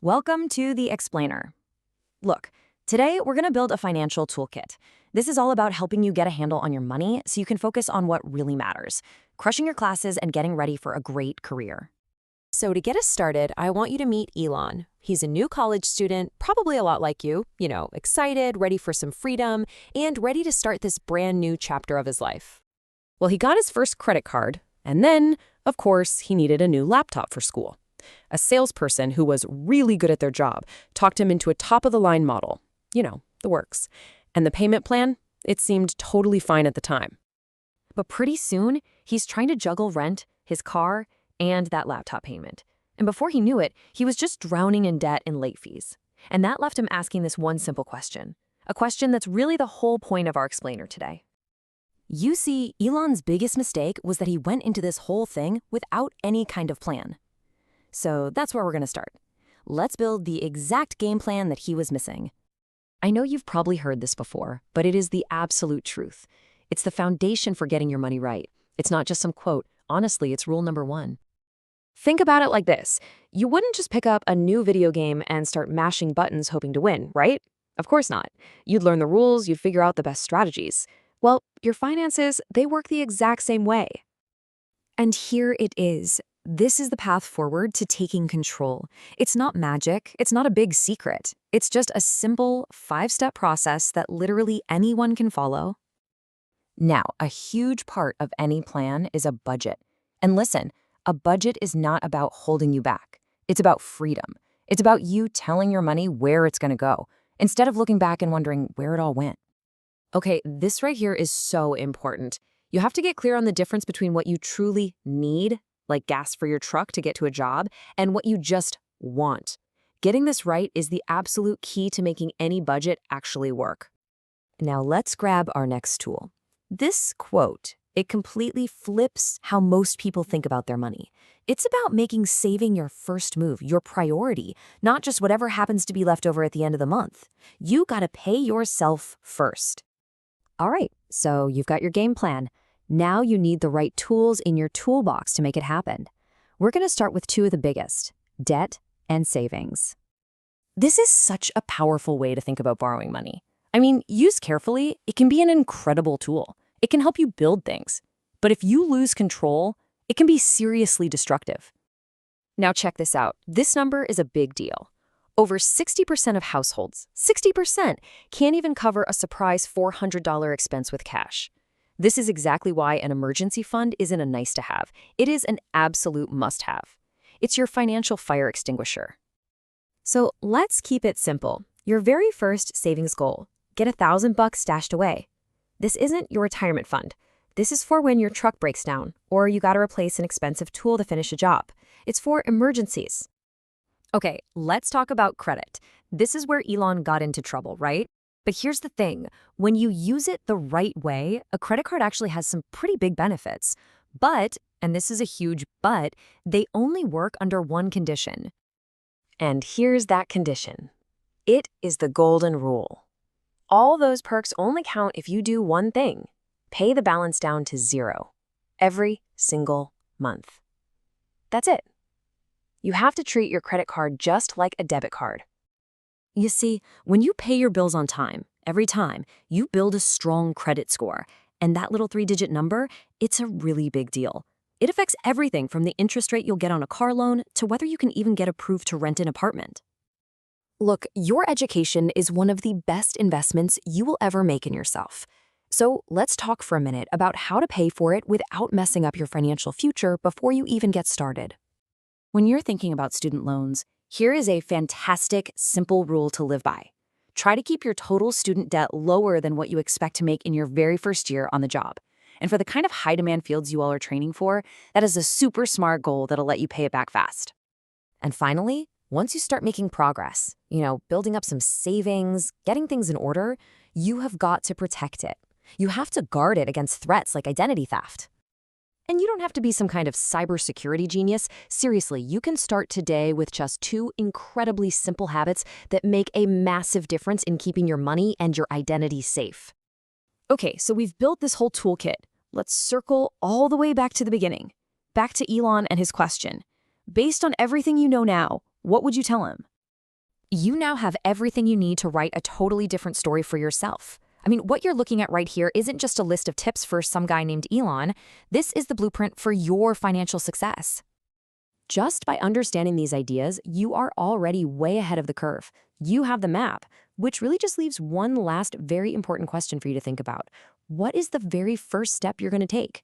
Welcome to the Explainer. Look, today we're going to build a financial toolkit. This is all about helping you get a handle on your money so you can focus on what really matters, crushing your classes and getting ready for a great career. So to get us started, I want you to meet Elon. He's a new college student, probably a lot like you, excited, ready for some freedom, and ready to start this brand new chapter of his life. Well, he got his first credit card, and then, of course, he needed a new laptop for school. A salesperson who was really good at their job talked him into a top-of-the-line model. The works. And the payment plan? It seemed totally fine at the time. But pretty soon, he's trying to juggle rent, his car, and that laptop payment. And before he knew it, he was just drowning in debt and late fees. And that left him asking this one simple question, a question that's really the whole point of our explainer today. You see, Elon's biggest mistake was that he went into this whole thing without any kind of plan. So that's where we're going to start. Let's build the exact game plan that he was missing. I know you've probably heard this before, but it is the absolute truth. It's the foundation for getting your money right. It's not just some quote. Honestly, it's rule number one. Think about it like this. You wouldn't just pick up a new video game and start mashing buttons hoping to win, right? Of course not. You'd learn the rules, you'd figure out the best strategies. Well, your finances, they work the exact same way. And here it is. This is the path forward to taking control. It's not magic. It's not a big secret. It's just a simple 5-step process that literally anyone can follow. Now, a huge part of any plan is a budget. And listen, a budget is not about holding you back. It's about freedom. It's about you telling your money where it's going to go, instead of looking back and wondering where it all went. Okay, this right here is so important. You have to get clear on the difference between what you truly need, like gas for your truck to get to a job, and what you just want. Getting this right is the absolute key to making any budget actually work. Now let's grab our next tool. This quote, it completely flips how most people think about their money. It's about making saving your first move, your priority, not just whatever happens to be left over at the end of the month. You gotta pay yourself first. All right, so you've got your game plan. Now you need the right tools in your toolbox to make it happen. We're going to start with two of the biggest, debt and savings. This is such a powerful way to think about borrowing money. I mean, used carefully, it can be an incredible tool. It can help you build things. But if you lose control, it can be seriously destructive. Now check this out. This number is a big deal. Over 60% of households, 60%, can't even cover a surprise $400 expense with cash. This is exactly why an emergency fund isn't a nice-to-have. It is an absolute must-have. It's your financial fire extinguisher. So let's keep it simple. Your very first savings goal, get $1,000 stashed away. This isn't your retirement fund. This is for when your truck breaks down or you gotta replace an expensive tool to finish a job. It's for emergencies. Okay, let's talk about credit. This is where Elon got into trouble, right? But here's the thing, when you use it the right way, a credit card actually has some pretty big benefits. But, and this is a huge but, they only work under one condition. And here's that condition. It is the golden rule. All those perks only count if you do one thing, pay the balance down to 0 every single month. That's it. You have to treat your credit card just like a debit card. You see, when you pay your bills on time, every time, you build a strong credit score. And that little 3-digit number, it's a really big deal. It affects everything from the interest rate you'll get on a car loan to whether you can even get approved to rent an apartment. Look, your education is one of the best investments you will ever make in yourself. So let's talk for a minute about how to pay for it without messing up your financial future before you even get started. When you're thinking about student loans, here is a fantastic, simple rule to live by. Try to keep your total student debt lower than what you expect to make in your very first year on the job. And for the kind of high-demand fields you all are training for, that is a super smart goal that'll let you pay it back fast. And finally, once you start making progress, building up some savings, getting things in order, you have got to protect it. You have to guard it against threats like identity theft. And you don't have to be some kind of cybersecurity genius. Seriously, you can start today with just 2 incredibly simple habits that make a massive difference in keeping your money and your identity safe. Okay, so we've built this whole toolkit. Let's circle all the way back to the beginning, back to Elon and his question. Based on everything you know now, what would you tell him? You now have everything you need to write a totally different story for yourself. I mean, what you're looking at right here isn't just a list of tips for some guy named Elon. This is the blueprint for your financial success. Just by understanding these ideas, you are already way ahead of the curve. You have the map, which really just leaves one last very important question for you to think about. What is the very first step you're going to take?